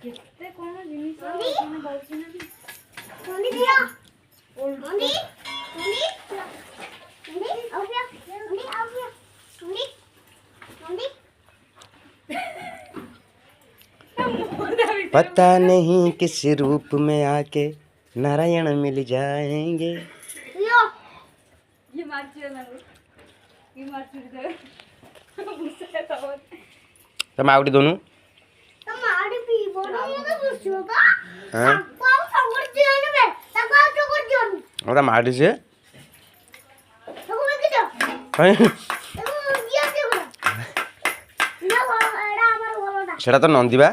କେତେ କଣ ଜିନିଷ ମାନେ ବସିନା पता नहीं किस रूप में आके नारायण मिल जाएंगे। ये मारची ना ये मारची तुम आउट दोनों मार से सेटा तो नंदीबा